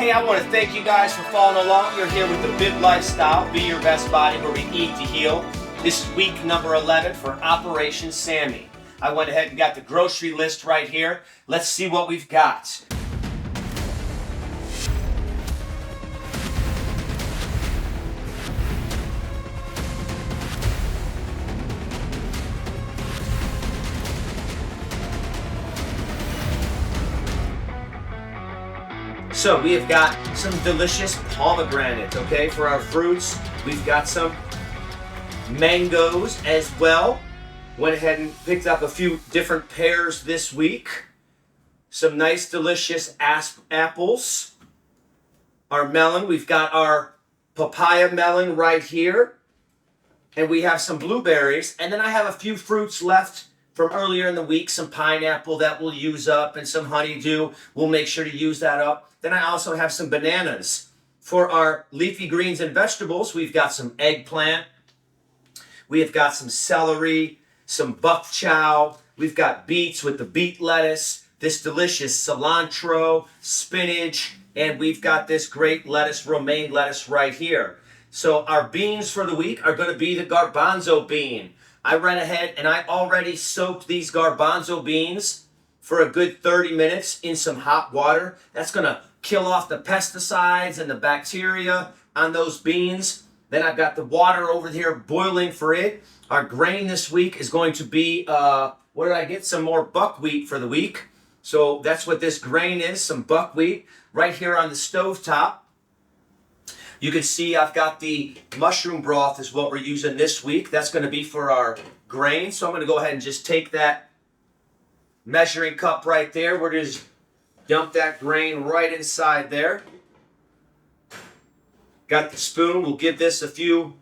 Hey, I want to thank you guys for following along. You're here with the BYBB Lifestyle, Be Your Best Body, where we eat to heal. This is week number 11 for Operation Sammy. I went ahead and got the grocery list right here. Let's see what we've got. So we have got some delicious pomegranate, okay, for our fruits. We've got some mangoes as well. Went ahead and picked up a few different pears this week. Some nice delicious apples. Our melon, we've got our papaya melon right here. And we have some blueberries. And then I have a few fruits left from earlier in the week. Some pineapple that we'll use up and some honeydew. We'll make sure to use that up. Then I also have some bananas. For our leafy greens and vegetables, we've got some eggplant. We have got some celery, some bok chow. We've got beets with the beet lettuce, this delicious cilantro, spinach, and we've got this great lettuce, romaine lettuce right here. So our beans for the week are going to be the garbanzo bean. I ran ahead and I already soaked these garbanzo beans for a good 30 minutes in some hot water. That's going to kill off the pesticides and the bacteria on those beans. Then I've got the water over here boiling for it. Our grain this week is going to be, what did I get? Some more buckwheat for the week. So that's what this grain is, some buckwheat right here on the stovetop. You can see I've got the mushroom broth is what we're using this week. That's going to be for our grain. So I'm going to go ahead and just take that measuring cup right there. We're just dump that grain right inside there. Got the spoon. We'll give this a few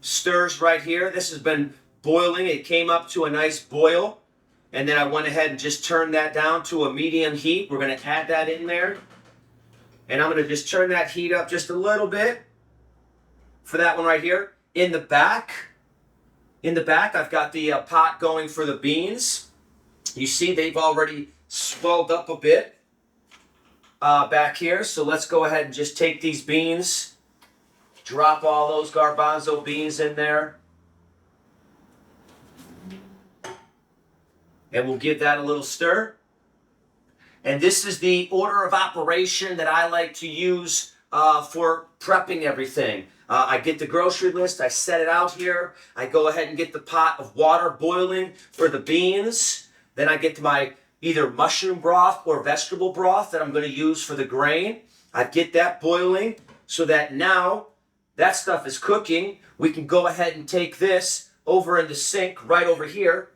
stirs right here. This has been boiling. It came up to a nice boil. And then I went ahead and just turned that down to a medium heat. We're going to add that in there. And I'm going to just turn that heat up just a little bit for that one right here. In the back, I've got the pot going for the beans. You see they've already swelled up a bit back here. So let's go ahead and just take these beans, drop all those garbanzo beans in there. And we'll give that a little stir. And this is the order of operation that I like to use for prepping everything. I get the grocery list, I set it out here. I go ahead and get the pot of water boiling for the beans. Then I get to my either mushroom broth or vegetable broth that I'm going to use for the grain. I get that boiling so that now that stuff is cooking. We can go ahead and take this over in the sink right over here.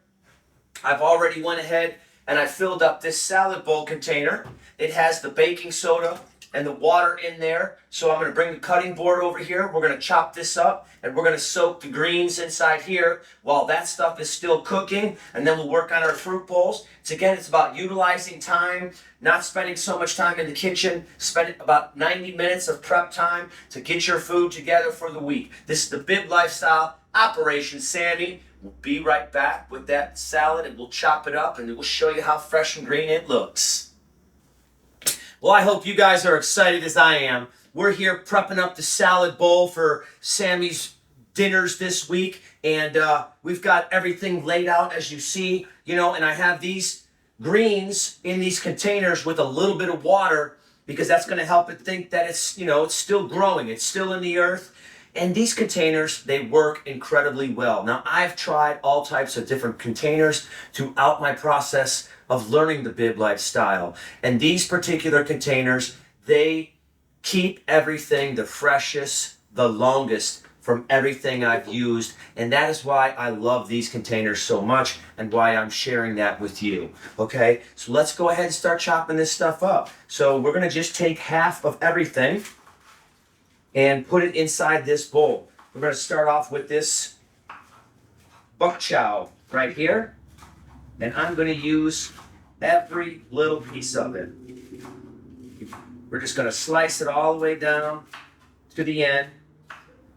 I've already went ahead and I filled up this salad bowl container. It has the baking soda and the water in there. So I'm going to bring the cutting board over here. We're going to chop this up and we're going to soak the greens inside here while that stuff is still cooking. And then we'll work on our fruit bowls. It's about utilizing time, not spending so much time in the kitchen. Spend about 90 minutes of prep time to get your food together for the week. This is the BYBB Lifestyle, Operation Sammy. We'll be right back with that salad and we'll chop it up and we'll show you how fresh and green it looks. Well, I hope you guys are excited as I am. We're here prepping up the salad bowl for Sammy's dinners this week. And we've got everything laid out as you see, and I have these greens in these containers with a little bit of water because that's going to help it think that it's, it's still growing. It's still in the earth. And these containers, they work incredibly well. Now, I've tried all types of different containers throughout my process of learning the BYBB lifestyle. And these particular containers, they keep everything the freshest, the longest from everything I've used. And that is why I love these containers so much and why I'm sharing that with you. Okay, so let's go ahead and start chopping this stuff up. So we're gonna just take half of everything and put it inside this bowl. We're going to start off with this bok chow right here. And I'm going to use every little piece of it. We're just going to slice it all the way down to the end,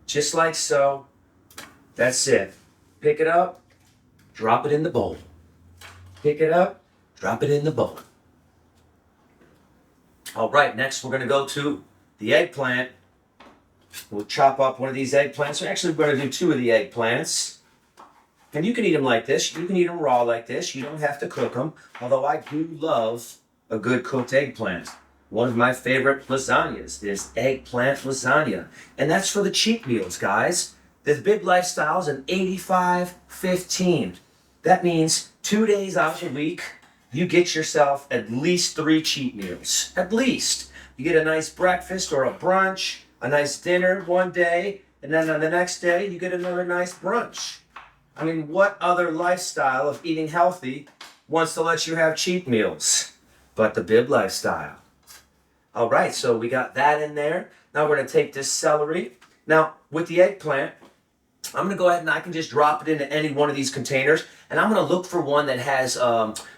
just like so. That's it. Pick it up, drop it in the bowl. Pick it up, drop it in the bowl. All right, next we're going to go to the eggplant. We'll chop up one of these eggplants. Actually, we're going to do two of the eggplants. And you can eat them like this. You can eat them raw like this. You don't have to cook them. Although I do love a good cooked eggplant. One of my favorite lasagnas is eggplant lasagna. And that's for the cheat meals, guys. The Bib Lifestyle is an 85-15. That means 2 days out a week, you get yourself at least 3 cheat meals. At least. You get a nice breakfast or a brunch, a nice dinner one day, and then on the next day, you get another nice brunch. I mean, what other lifestyle of eating healthy wants to let you have cheat meals but the Bib Lifestyle? All right, so we got that in there. Now we're going to take this celery. Now, with the eggplant, I'm going to go ahead and I can just drop it into any one of these containers. And I'm going to look for one that has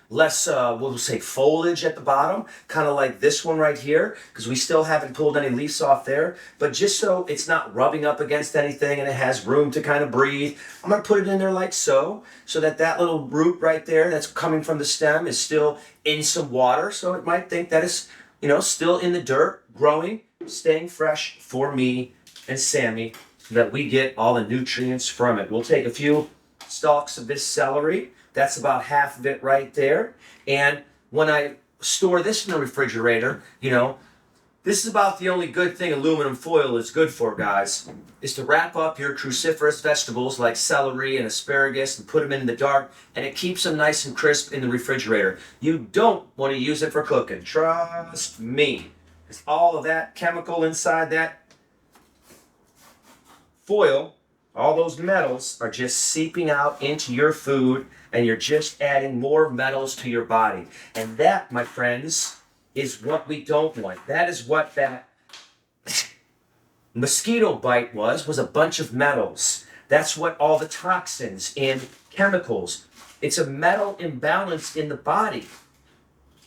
less, we'll say, foliage at the bottom. Kind of like this one right here. Because we still haven't pulled any leaves off there. But just so it's not rubbing up against anything and it has room to kind of breathe, I'm going to put it in there like so. So that that little root right there that's coming from the stem is still in some water. So it might think that it's, you know, still in the dirt, growing, staying fresh for me and Sammy, so that we get all the nutrients from it. We'll take a few stalks of this celery. That's about half of it right there. And when I store this in the refrigerator, you know, this is about the only good thing aluminum foil is good for, guys, is to wrap up your cruciferous vegetables like celery and asparagus and put them in the dark, and it keeps them nice and crisp in the refrigerator. You don't want to use it for cooking. Trust me. It's all of that chemical inside that foil, all those metals are just seeping out into your food, and you're just adding more metals to your body. And that, my friends, is what we don't want. That is what that mosquito bite was a bunch of metals. That's what all the toxins and chemicals. It's a metal imbalance in the body.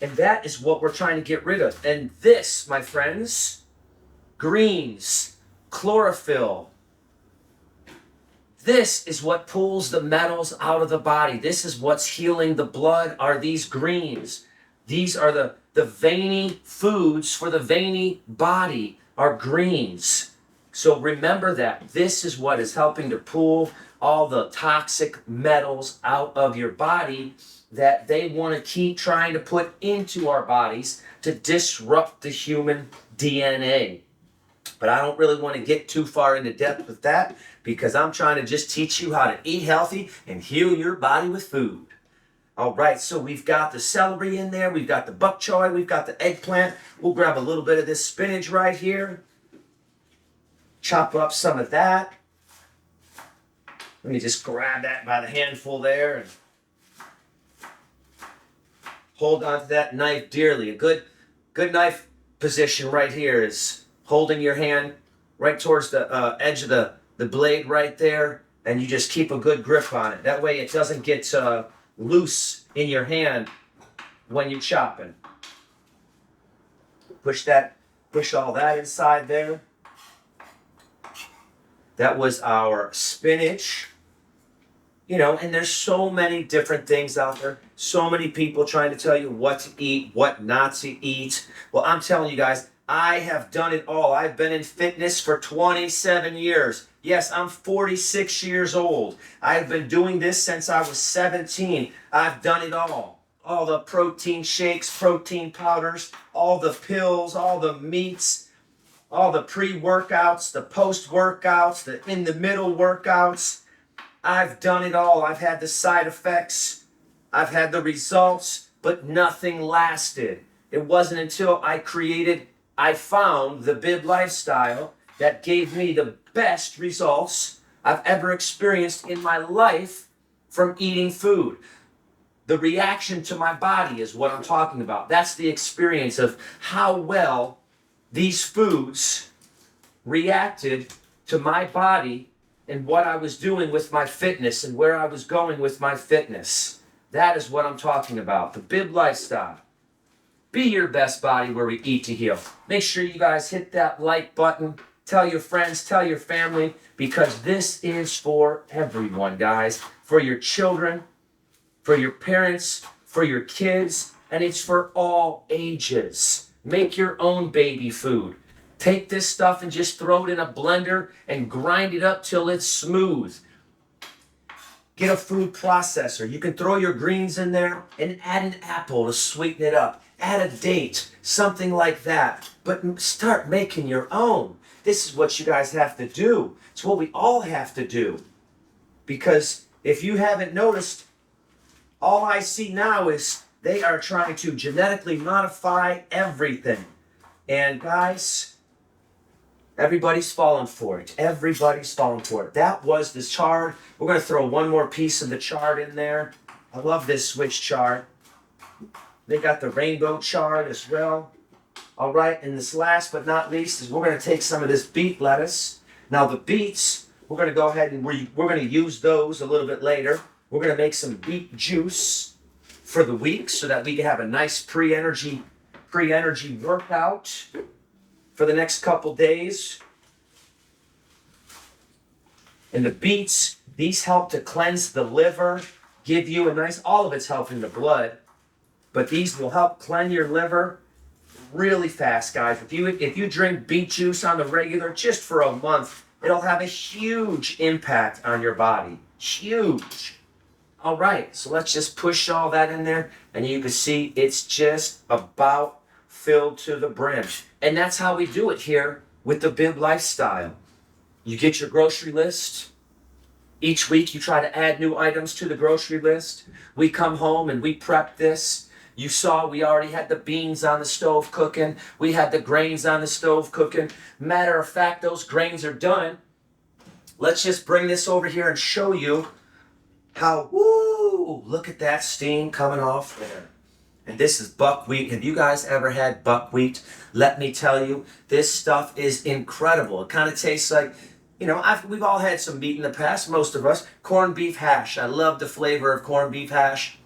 And that is what we're trying to get rid of. And this, my friends, greens, chlorophyll, this is what pulls the metals out of the body. This is what's healing the blood, are these greens. These are the veiny foods for the veiny body, are greens. So remember that. This is what is helping to pull all the toxic metals out of your body that they want to keep trying to put into our bodies to disrupt the human DNA. But I don't really want to get too far into depth with that, because I'm trying to just teach you how to eat healthy and heal your body with food. All right, so we've got the celery in there, we've got the bok choy, we've got the eggplant. We'll grab a little bit of this spinach right here. Chop up some of that. Let me just grab that by the handful there and hold on to that knife dearly. A good knife position right here is holding your hand right towards the edge of the blade right there, and you just keep a good grip on it. That way it doesn't get loose in your hand when you're chopping. Push all that inside there. That was our spinach. You know, and there's so many different things out there. So many people trying to tell you what to eat, what not to eat. Well, I'm telling you guys, I have done it all. I've been in fitness for 27 years. Yes, I'm 46 years old. I've been doing this since I was 17. I've done it all. All the protein shakes, protein powders, all the pills, all the meats, all the pre-workouts, the post-workouts, the in-the-middle workouts. I've done it all. I've had the side effects. I've had the results, but nothing lasted. It wasn't until I found the Bib Lifestyle that gave me the best results I've ever experienced in my life from eating food. The reaction to my body is what I'm talking about. That's the experience of how well these foods reacted to my body and what I was doing with my fitness and where I was going with my fitness. That is what I'm talking about. The Bib Lifestyle. Be your best body where we eat to heal. Make sure you guys hit that like button. Tell your friends, tell your family, because this is for everyone, guys. For your children, for your parents, for your kids, and it's for all ages. Make your own baby food. Take this stuff and just throw it in a blender and grind it up till it's smooth. Get a food processor. You can throw your greens in there and add an apple to sweeten it up. Add a date, something like that. But start making your own. This is what you guys have to do. It's what we all have to do. Because if you haven't noticed, all I see now is they are trying to genetically modify everything. And guys, everybody's falling for it. Everybody's falling for it. That was the chard. We're going to throw one more piece of the chard in there. I love this switch chard. They got the rainbow chard as well. All right, and this last but not least is we're going to take some of this beet lettuce. Now the beets, we're going to go ahead and we're going to use those a little bit later. We're going to make some beet juice for the week so that we can have a nice pre-energy workout for the next couple days. And the beets, these help to cleanse the liver, give you a nice, all of it's helping the blood, but these will help cleanse your liver really fast, guys. If you drink beet juice on the regular just for a month, it'll have a huge impact on your body. Huge. All right, so let's just push all that in there, and you can see it's just about filled to the brim. And that's how we do it here with the BYBB lifestyle. You get your grocery list. Each week you try to add new items to the grocery list. We come home and we prep this. You saw we already had the beans on the stove cooking. We had the grains on the stove cooking. Matter of fact, those grains are done. Let's just bring this over here and show you how, woo, look at that steam coming off there. And this is buckwheat. Have you guys ever had buckwheat? Let me tell you, this stuff is incredible. It kind of tastes like, you know, we've all had some meat in the past, most of us. Corned beef hash. I love the flavor of corned beef hash.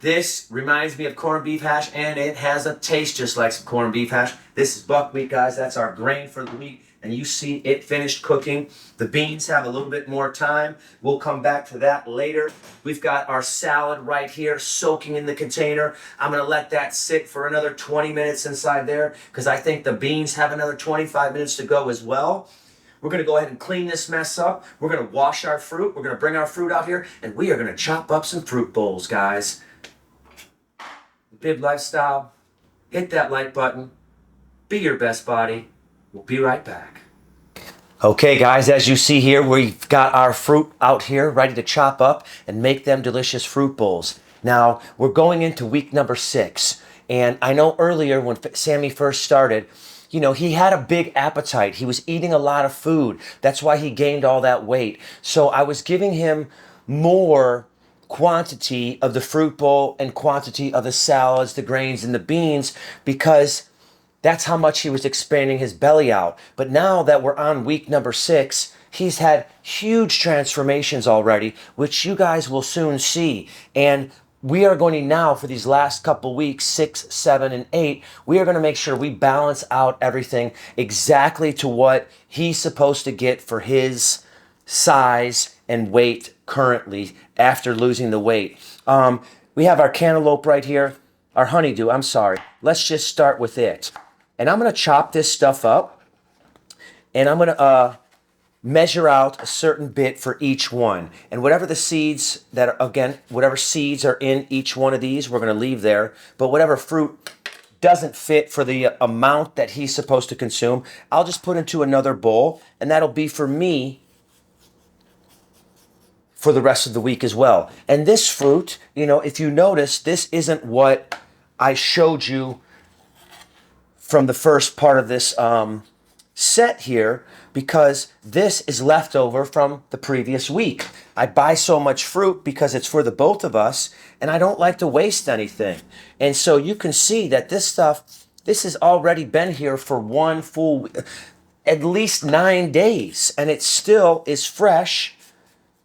This reminds me of corned beef hash, and it has a taste just like some corned beef hash. This is buckwheat, guys. That's our grain for the week. And you see it finished cooking. The beans have a little bit more time. We'll come back to that later. We've got our salad right here soaking in the container. I'm going to let that sit for another 20 minutes inside there because I think the beans have another 25 minutes to go as well. We're going to go ahead and clean this mess up. We're going to wash our fruit. We're going to bring our fruit out here, and we are going to chop up some fruit bowls, guys. BYBB lifestyle. Hit that like button. Be your best body. We'll be right back. Okay, guys, as you see here, we've got our fruit out here ready to chop up and make them delicious fruit bowls. Now, we're going into week number 6. And I know earlier when Sammy first started, you know, he had a big appetite. He was eating a lot of food. That's why he gained all that weight. So I was giving him more quantity of the fruit bowl and quantity of the salads, the grains, and the beans because that's how much he was expanding his belly out. But now that we're on week number 6, he's had huge transformations already, which you guys will soon see. And we are going to now, for these last couple weeks, 6, 7, and 8, we are going to make sure we balance out everything exactly to what he's supposed to get for his size and weight currently after losing the weight. We have our cantaloupe right here, our honeydew, I'm sorry. Let's just start with it. And I'm going to chop this stuff up, and I'm going to measure out a certain bit for each one. And whatever the seeds that are, again, whatever seeds are in each one of these, we're going to leave there. But whatever fruit doesn't fit for the amount that he's supposed to consume, I'll just put into another bowl, and that'll be for me for the rest of the week as well. And this fruit, you know, if you notice, this isn't what I showed you from the first part of this set here, because this is leftover from the previous week. I buy so much fruit because it's for the both of us, and I don't like to waste anything. And so you can see that this stuff, this has already been here for one full, at least 9 days, and it still is fresh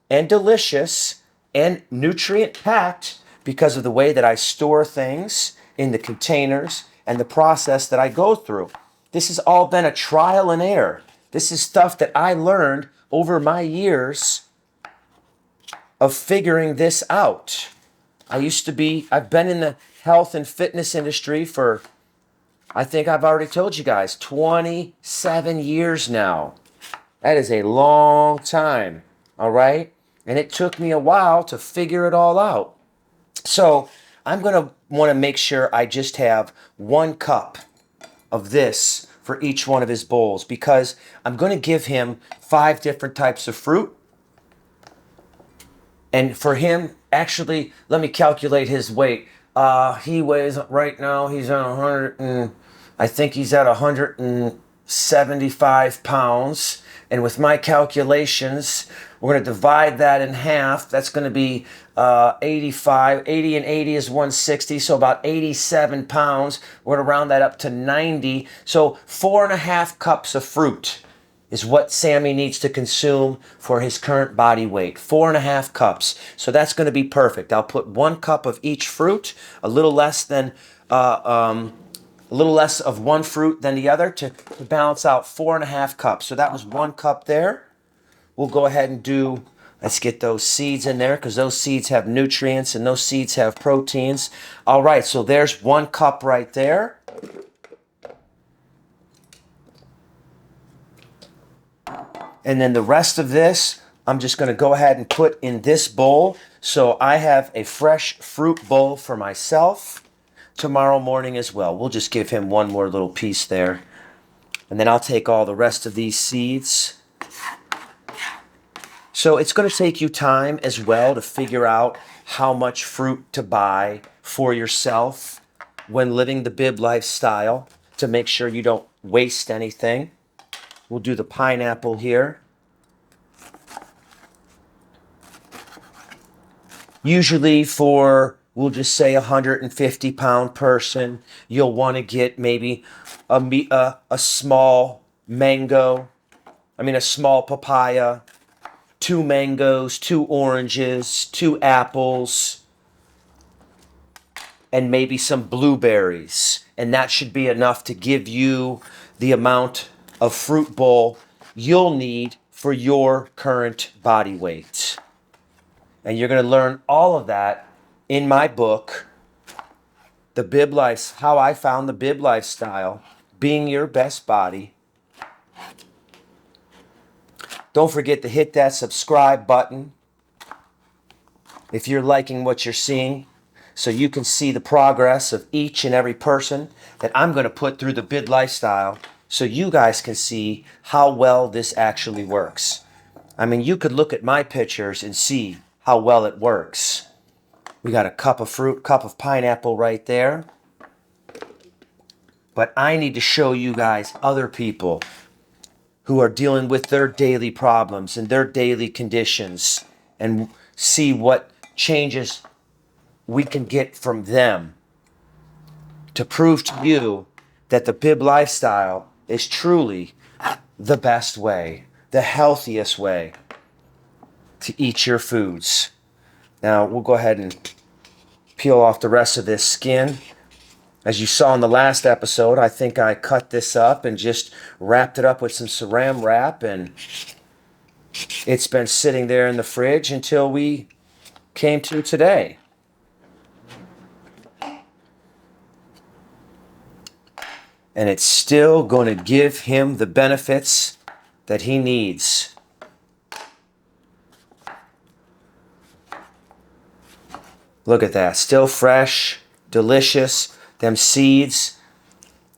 and delicious and nutrient packed because of the way that I store things in the containers and the process that I go through. This has all been a trial and error. This is stuff that I learned over my years of figuring this out. I've been in the health and fitness industry for I think I've already told you guys, 27 years now. That is a long time, all right? And it took me a while to figure it all out. So I'm going to want to make sure I just have 1 cup of this for each one of his bowls because I'm going to give him 5 different types of fruit. And for him, actually, let me calculate his weight. He weighs right now, he's at 100 and I think he's at 175 pounds. And with my calculations, we're going to divide that in half. That's going to be 85. 80 and 80 is 160, so about 87 pounds. We're going to round that up to 90. So 4.5 cups of fruit is what Sammy needs to consume for his current body weight. 4.5 cups. So that's going to be perfect. I'll put 1 cup of each fruit, a little less of one fruit than the other to balance out 4.5 cups. So that was 1 cup there. We'll go ahead and let's get those seeds in there because those seeds have nutrients and those seeds have proteins. All right, so there's 1 cup right there. And then the rest of this, I'm just going to go ahead and put in this bowl. So I have a fresh fruit bowl for myself tomorrow morning as well. We'll just give him one more little piece there. And then I'll take all the rest of these seeds. So it's going to take you time as well to figure out how much fruit to buy for yourself when living the BIB lifestyle to make sure you don't waste anything. We'll do the pineapple here. Usually for, we'll just say 150-pound person, you'll want to get maybe a small mango, a small papaya, 2 mangoes, 2 oranges, 2 apples, and maybe some blueberries. And that should be enough to give you the amount of fruit bowl you'll need for your current body weight. And you're going to learn all of that in my book, The BIB Life, How I Found the BIB Lifestyle, Being Your Best Body. Don't forget to hit that subscribe button if you're liking what you're seeing, so you can see the progress of each and every person that I'm going to put through the BIB Lifestyle, so you guys can see how well this actually works. You could look at my pictures and see how well it works. We got a cup of fruit, cup of pineapple right there. But I need to show you guys other people who are dealing with their daily problems and their daily conditions and see what changes we can get from them to prove to you that the BIB lifestyle is truly the best way, the healthiest way to eat your foods. Now we'll go ahead and peel off the rest of this skin. As you saw in the last episode, I think I cut this up and just wrapped it up with some saran wrap, and it's been sitting there in the fridge until we came to today. And it's still going to give him the benefits that he needs. Look at that, still fresh, delicious. Them seeds,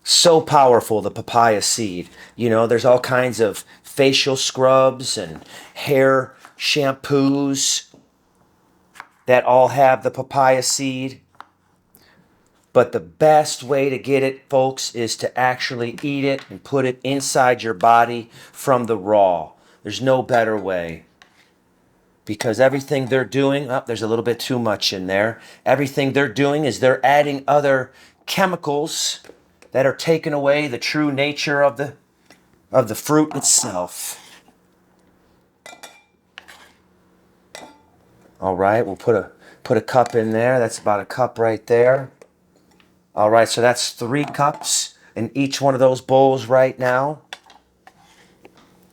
so powerful, the papaya seed. There's all kinds of facial scrubs and hair shampoos that all have the papaya seed. But the best way to get it, folks, is to actually eat it and put it inside your body from the raw. There's no better way. Because everything they're doing, there's a little bit too much in there. Everything they're doing is they're adding other chemicals that are taking away the true nature of the fruit itself. All right, we'll put a cup in there. That's about a cup right there. All right, so that's 3 cups in each one of those bowls right now.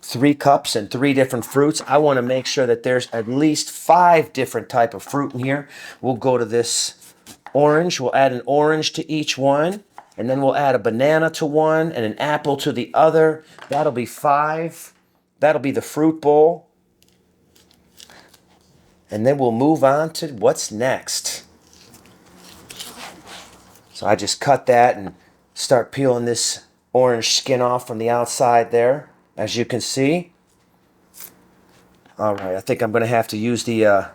3 cups and 3 different fruits. I want to make sure that there's at least 5 different type of fruit in here. We'll go to this orange. We'll add an orange to each one. And then we'll add a banana to one and an apple to the other. That'll be 5. That'll be the fruit bowl. And then we'll move on to what's next. So I just cut that and start peeling this orange skin off from the outside there, as you can see. All right, I think I'm going to have to use the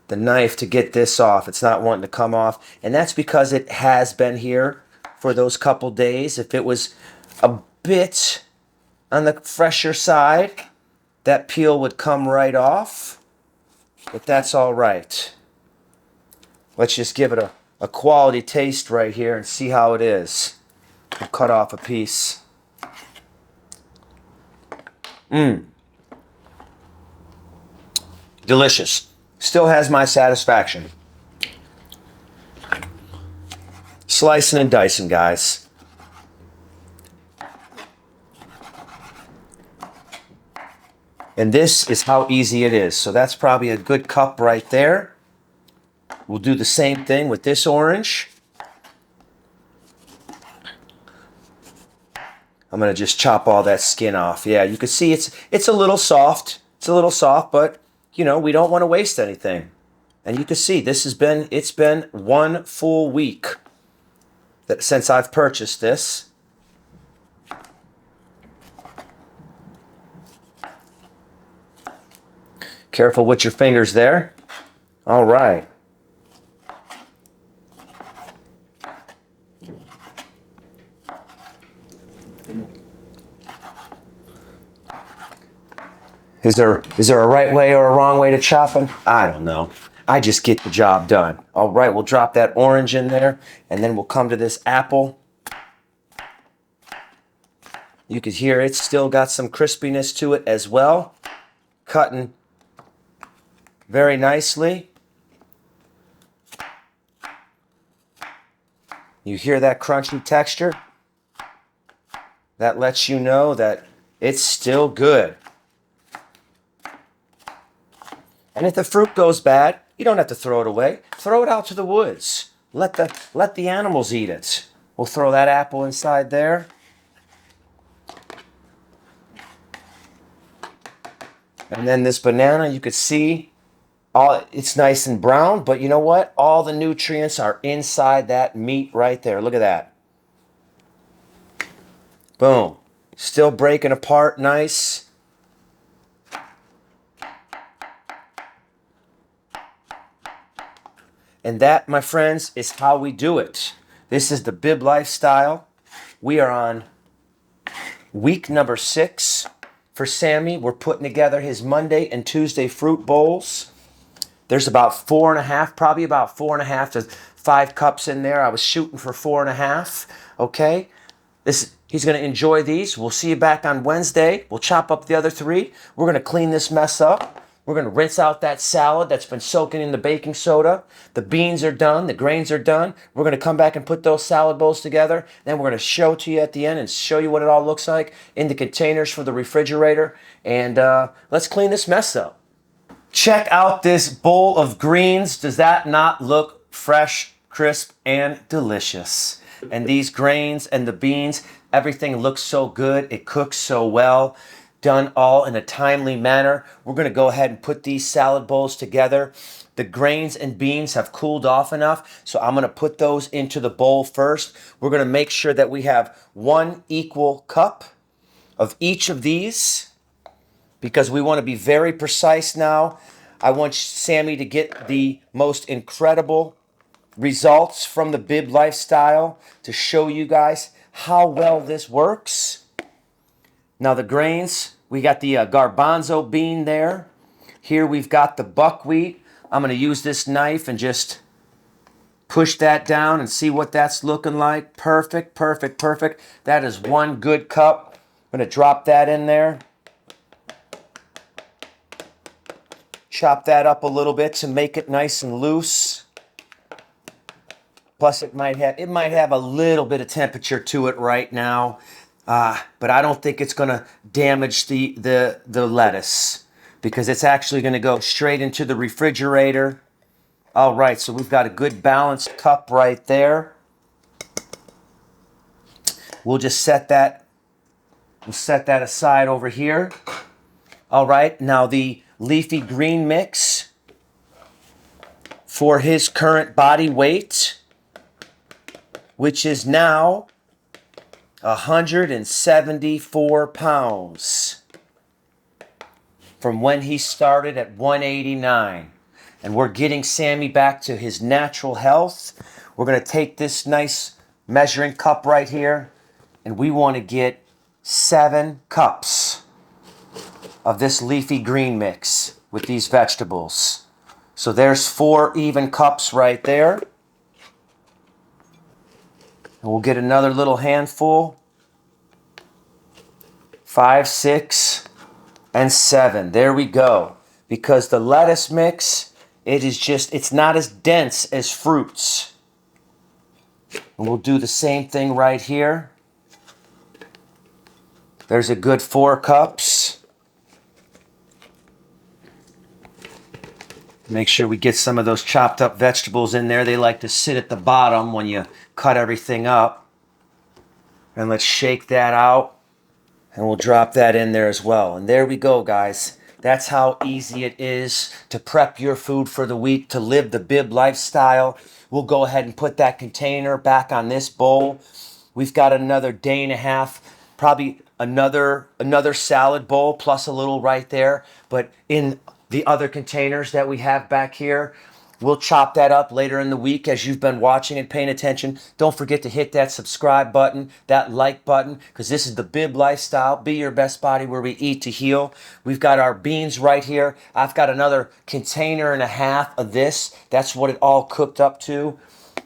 knife to get this off. It's not wanting to come off, and that's because it has been here for those couple days. If it was a bit on the fresher side, that peel would come right off, but that's all right. Let's just give it a quality taste right here and see how it is. We'll cut off a piece. Delicious. Still has my satisfaction. Slicing and dicing, guys. And this is how easy it is. So that's probably a good cup right there. We'll do the same thing with this orange. I'm going to just chop all that skin off. Yeah, you can see it's a little soft. It's a little soft, but you know, we don't want to waste anything. And you can see it's been 1 full week since I've purchased this. Careful with your fingers there. All right. Is there a right way or a wrong way to chop them? I don't know. I just get the job done. All right, we'll drop that orange in there, and then we'll come to this apple. You can hear it's still got some crispiness to it as well. Cutting very nicely. You hear that crunchy texture? That lets you know that it's still good. And if the fruit goes bad, you don't have to throw it away. Throw it out to the woods. Let the animals eat it. We'll throw that apple inside there. And then this banana, you could see it's nice and brown, but you know what? All the nutrients are inside that meat right there. Look at that. Boom. Still breaking apart nice. And that, my friends, is how we do it. This is the Bib lifestyle. We are on week number 6 for Sammy. We're putting together his Monday and Tuesday fruit bowls. There's about 4.5, probably about 4.5 to 5 cups in there. I was shooting for 4.5. Okay, he's going to enjoy these. We'll see you back on Wednesday. We'll chop up the other 3. We're going to clean this mess up. We're going to rinse out that salad that's been soaking in the baking soda. The beans are done. The grains are done. We're going to come back and put those salad bowls together. Then we're going to show to you at the end and show you what it all looks like in the containers for the refrigerator. And let's clean this mess up. Check out this bowl of greens. Does that not look fresh, crisp, and delicious? And these grains and the beans, everything looks so good. It cooks so well. Done all in a timely manner. We're going to go ahead and put these salad bowls together. The grains and beans have cooled off enough, so I'm going to put those into the bowl first. We're going to make sure that we have 1 equal cup of each of these because we want to be very precise now. I want Sammy to get the most incredible results from the Bib lifestyle to show you guys how well this works. Now the grains, we got the garbanzo bean there. Here we've got the buckwheat. I'm going to use this knife and just push that down and see what that's looking like. Perfect, perfect, perfect. That is 1 good cup. I'm going to drop that in there. Chop that up a little bit to make it nice and loose. Plus it might have a little bit of temperature to it right now. But I don't think it's going to damage the lettuce because it's actually going to go straight into the refrigerator. All right, so we've got a good balanced cup right there. we'll just set that aside over here. All right, now the leafy green mix for his current body weight, which is now 174 pounds from when he started at 189. And we're getting Sammy back to his natural health. We're going to take this nice measuring cup right here, and we want to get 7 cups of this leafy green mix with these vegetables. So there's 4 even cups right there. And we'll get another little handful. 5, 6, and 7. There we go. Because the lettuce mix, it's not as dense as fruits. And we'll do the same thing right here. There's a good 4 cups. Make sure we get some of those chopped up vegetables in there. They like to sit at the bottom when you cut everything up. And let's shake that out. And we'll drop that in there as well. And there we go, guys. That's how easy it is to prep your food for the week, to live the BIB lifestyle. We'll go ahead and put that container back on this bowl. We've got another day and a half, probably another salad bowl plus a little right there. But in the other containers that we have back here, we'll chop that up later in the week as you've been watching and paying attention. Don't forget to hit that subscribe button, that like button, because this is the BIB lifestyle. Be your best body where we eat to heal. We've got our beans right here. I've got another container and a half of this. That's what it all cooked up to.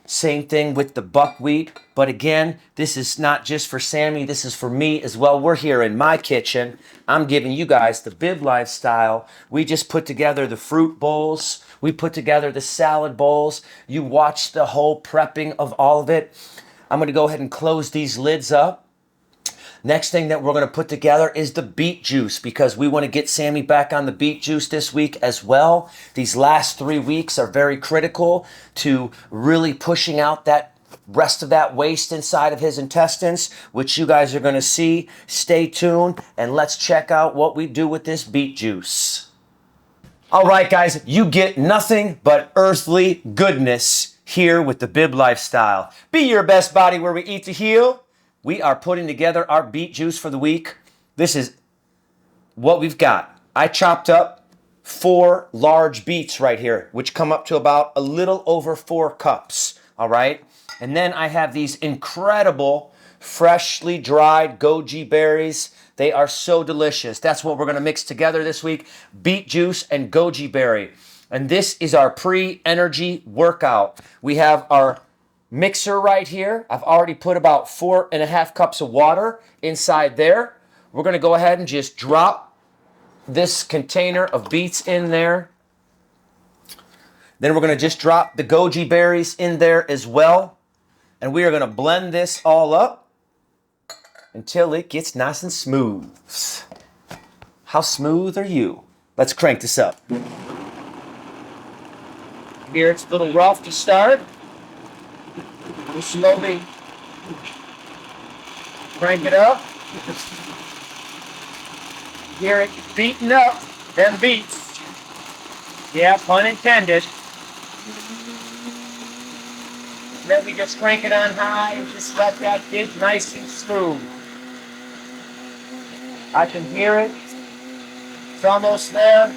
Same thing with the buckwheat. But again, this is not just for Sammy. This is for me as well. We're here in my kitchen. I'm giving you guys the BIB lifestyle. We just put together the fruit bowls. We put together the salad bowls. You watch the whole prepping of all of it. I'm going to go ahead and close these lids up. Next thing that we're going to put together is the beet juice, because we want to get Sammy back on the beet juice this week as well. These last 3 weeks are very critical to really pushing out that rest of that waste inside of his intestines, which you guys are going to see. Stay tuned and let's check out what we do with this beet juice. All right, guys, you get nothing but earthly goodness here with the BIB lifestyle. Be your best body where we eat to heal. We are putting together our beet juice for the week. This is what we've got. I chopped up 4 large beets right here, which come up to about a little over 4 cups, all right? And then I have these incredible freshly dried goji berries. They are so delicious. That's what we're going to mix together this week, beet juice and goji berry. And this is our pre-energy workout. We have our mixer right here. I've already put about 4.5 cups of water inside there. We're going to go ahead and just drop this container of beets in there. Then we're going to just drop the goji berries in there as well. And we are going to blend this all up until it gets nice and smooth. How smooth are you? Let's crank this up. Here it's a little rough to start. We'll slowly crank it up. Hear it beating up them beats. Yeah, pun intended. Then we just crank it on high and just let that get nice and smooth. I can hear it. It's almost there.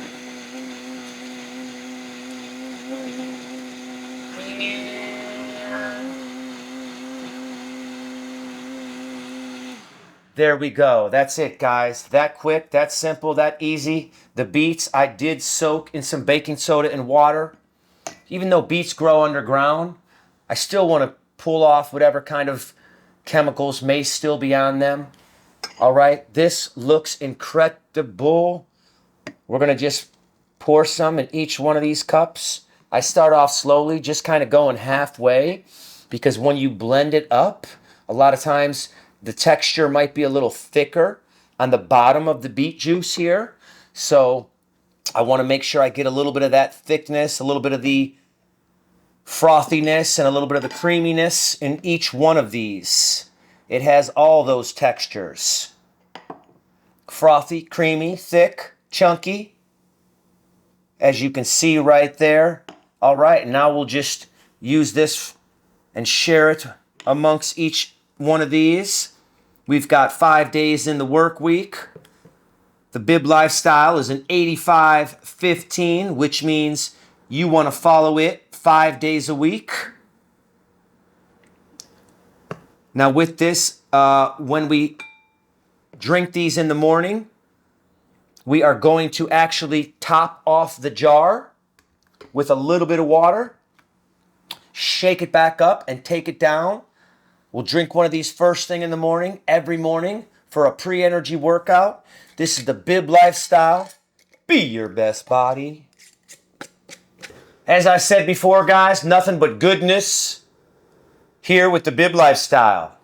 There we go. That's it, guys. That quick, that simple, that easy. The beets I did soak in some baking soda and water. Even though beets grow underground, I still want to pull off whatever kind of chemicals may still be on them. All right, this looks incredible. We're going to just pour some in each one of these cups. I start off slowly, just kind of going halfway, because when you blend it up, a lot of times the texture might be a little thicker on the bottom of the beet juice here. So I want to make sure I get a little bit of that thickness, a little bit of the frothiness, and a little bit of the creaminess in each one of these. it has all those textures. Frothy, creamy, thick, chunky, as you can see right there. All right, now we'll just use this and share it amongst each one of these. We've got 5 days in the work week. The Bib lifestyle is an 85-15, which means you want to follow it 5 days a week. Now with this, when we drink these in the morning, we are going to actually top off the jar with a little bit of water, shake it back up and take it down. We'll drink one of these first thing in the morning, every morning for a pre-energy workout. This is the Bib lifestyle. Be your best body. As I said before, guys, nothing but goodness here with the Bib lifestyle,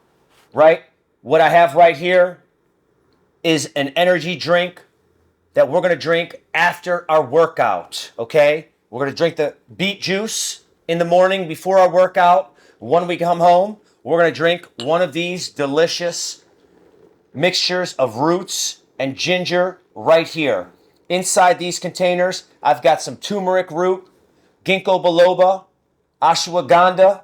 right? What I have right here is an energy drink that we're going to drink after our workout, okay? We're going to drink the beet juice in the morning before our workout. When we come home, we're going to drink one of these delicious mixtures of roots and ginger right here. Inside these containers, I've got some turmeric root, ginkgo biloba, ashwagandha,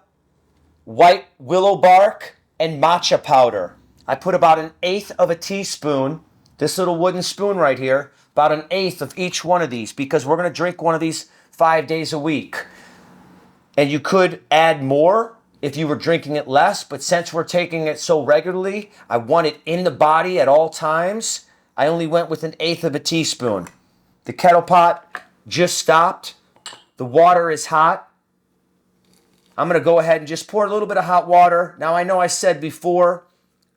white willow bark, and matcha powder. I put about 1/8 of a teaspoon, this little wooden spoon right here, about 1/8 of each one of these, because we're going to drink one of these 5 days a week. And you could add more if you were drinking it less, but since we're taking it so regularly, I want it in the body at all times. I only went with 1/8 of a teaspoon. The kettle pot just stopped. The water is hot. I'm going to go ahead and just pour a little bit of hot water. Now, I know I said before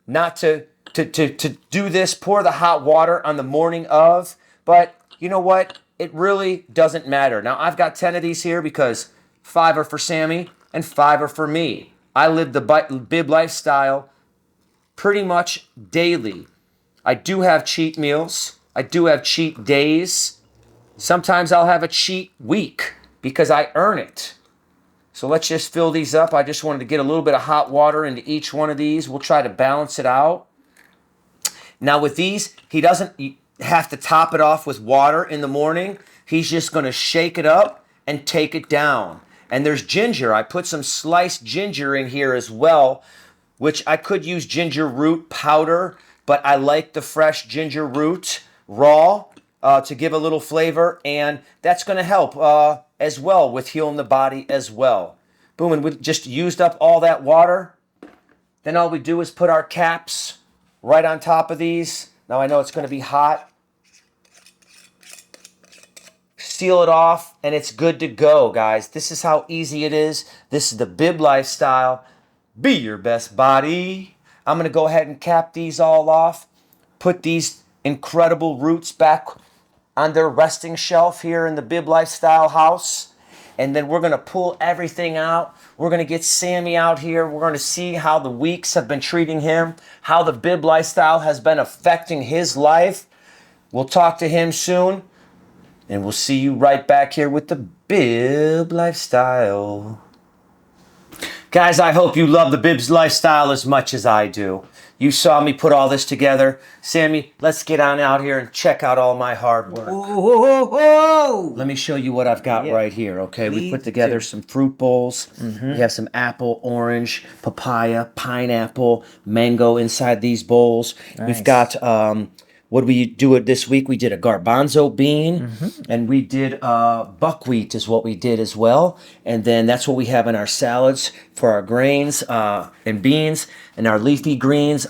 not to do this, pour the hot water on the morning of, but you know what? It really doesn't matter. Now, I've got 10 of these here because 5 are for Sammy and 5 are for me. I live the Bib lifestyle pretty much daily. I do have cheat meals. I do have cheat days. Sometimes I'll have a cheat week because I earn it. So let's just fill these up. I just wanted to get a little bit of hot water into each one of these. We'll try to balance it out. Now with these, he doesn't have to top it off with water in the morning. He's just going to shake it up and take it down. And there's ginger. I put some sliced ginger in here as well, which I could use ginger root powder, but I like the fresh ginger root raw to give a little flavor, and that's going to help as well with healing the body as well. Boom, and we just used up all that water. Then all we do is put our caps right on top of these. Now I know it's going to be hot. Seal it off, and it's good to go, guys. This is how easy it is. This is the Bib lifestyle. Be your best body. I'm going to go ahead and cap these all off. Put these incredible roots back on their resting shelf here in the Bib lifestyle house. And then we're going to pull everything out. We're going to get Sammy out here. We're going to see how the weeks have been treating him, how the Bib lifestyle has been affecting his life. We'll talk to him soon. And we'll see you right back here with the Bib lifestyle. Guys, I hope you love the Bib's lifestyle as much as I do. You saw me put all this together. Sammy, let's get on out here and check out all my hard work. Whoa. Let me show you what I've got right here, okay? We put together some fruit bowls. We have some apple, orange, papaya, pineapple, mango inside these bowls. Nice. We've got, what did we do this week? We did a garbanzo bean, and we did buckwheat is what we did as well. And then that's what we have in our salads for our grains and beans. And our leafy greens,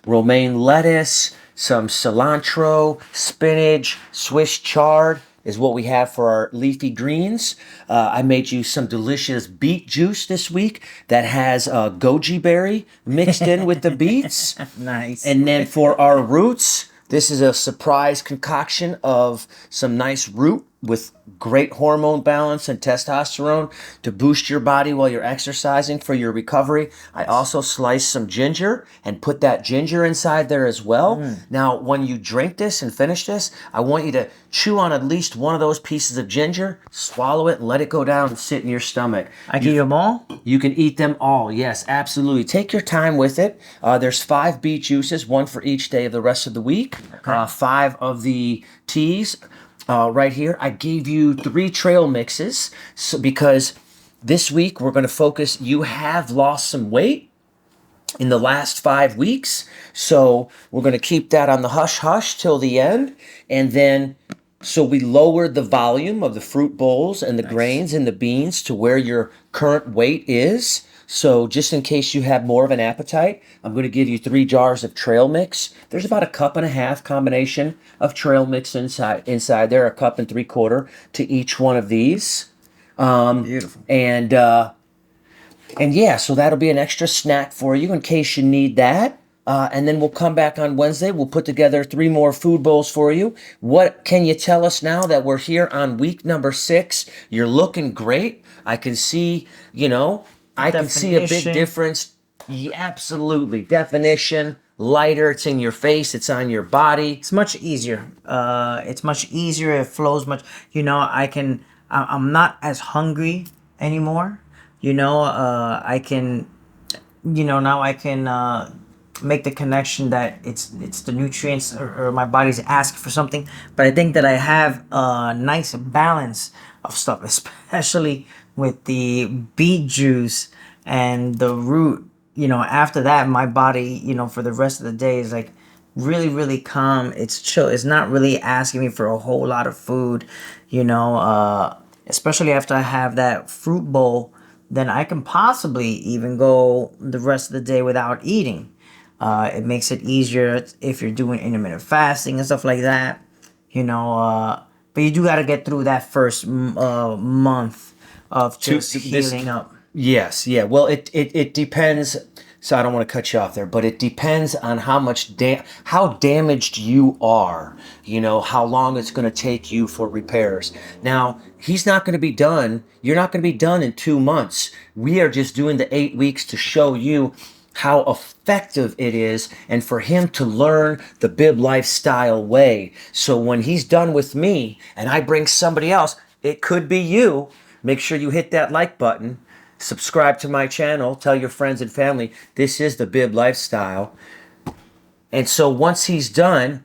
romaine lettuce, some cilantro, spinach, Swiss chard is what we have for our leafy greens. I made you some delicious beet juice this week that has goji berry mixed in with the beets. Nice. And then for our roots, this is a surprise concoction of some nice root with great hormone balance and testosterone to boost your body while you're exercising for your recovery. I also slice some ginger and put that ginger inside there as well. Now, when you drink this and finish this, I want you to chew on at least one of those pieces of ginger, swallow it, and let it go down and sit in your stomach. I can eat them all? You can eat them all. Yes, absolutely. Take your time with it. There's 5 beet juices, one for each day of the rest of the week. 5 of the teas right here. I gave you 3 trail mixes because this week we're going to focus. You have lost some weight in the last 5 weeks. So we're going to keep that on the hush hush till the end. And then, so we lowered the volume of the fruit bowls and the grains and the beans to where your current weight is. So just in case you have more of an appetite, I'm going to give you 3 jars of trail mix. There's about 1.5 cups combination of trail mix inside there, 1 3/4 cups to each one of these. Beautiful. And yeah, so that'll be an extra snack for you in case you need that. And then we'll come back on Wednesday. We'll put together 3 more food bowls for you. What can you tell us now that we're here on week number 6? You're looking great. I can see, I can see a big Definition. difference. Yeah, absolutely. Definition, lighter. It's in your face. It's on your body. It's much easier. It's much easier. It flows much. I'm not as hungry anymore. I can, now I can make the connection that it's the nutrients or my body's asking for something. But I think that I have a nice balance of stuff, especially with the beet juice and the root. After that, my body, for the rest of the day is like really, really calm. It's chill. It's not really asking me for a whole lot of food, especially after I have that fruit bowl, then I can possibly even go the rest of the day without eating. It makes it easier if you're doing intermittent fasting and stuff like that, but you do got to get through that first month of just healing up. Yes, yeah. Well, it depends. So I don't want to cut you off there, but it depends on how damaged you are. How long it's going to take you for repairs. Now, he's not going to be done. You're not going to be done in 2 months. We are just doing the 8 weeks to show you how effective it is and for him to learn the BIB lifestyle way. So when he's done with me and I bring somebody else, it could be you. Make sure you hit that like button. Subscribe to my channel. Tell your friends and family this is the BIB lifestyle. And so once he's done,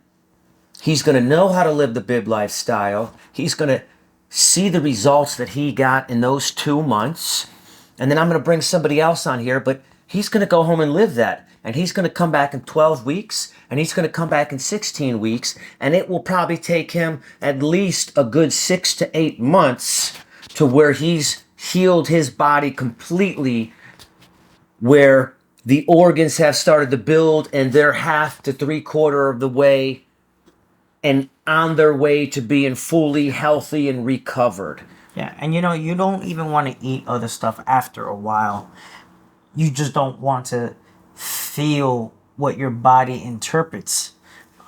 he's going to know how to live the BIB lifestyle. He's going to see the results that he got in those 2 months. And then I'm going to bring somebody else on here, but he's going to go home and live that. And he's going to come back in 12 weeks. And he's going to come back in 16 weeks. And it will probably take him at least a good 6 to 8 months to where he's healed his body completely, where the organs have started to build and they're 1/2 to 3/4 of the way and on their way to being fully healthy and recovered. Yeah, and you don't even want to eat other stuff after a while. You just don't want to feel what your body interprets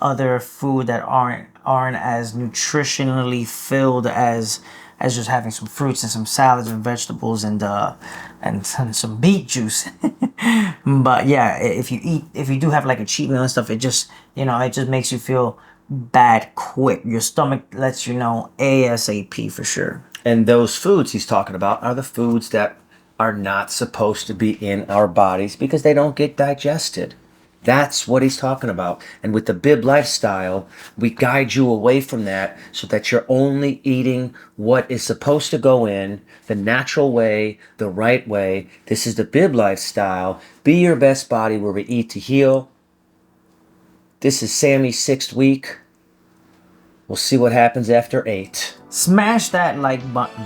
other food that aren't as nutritionally filled as just having some fruits and some salads and vegetables and some beet juice. But yeah, if you do have like a cheat meal and stuff, it just makes you feel bad quick. Your stomach lets you know ASAP for sure. And those foods he's talking about are the foods that are not supposed to be in our bodies because they don't get digested. That's what he's talking about. And with the BIB lifestyle, we guide you away from that so that you're only eating what is supposed to go in the natural way, the right way. This is the BIB lifestyle. Be your best body where we eat to heal. This is Sammy's 6th week. We'll see what happens after 8. Smash that like button.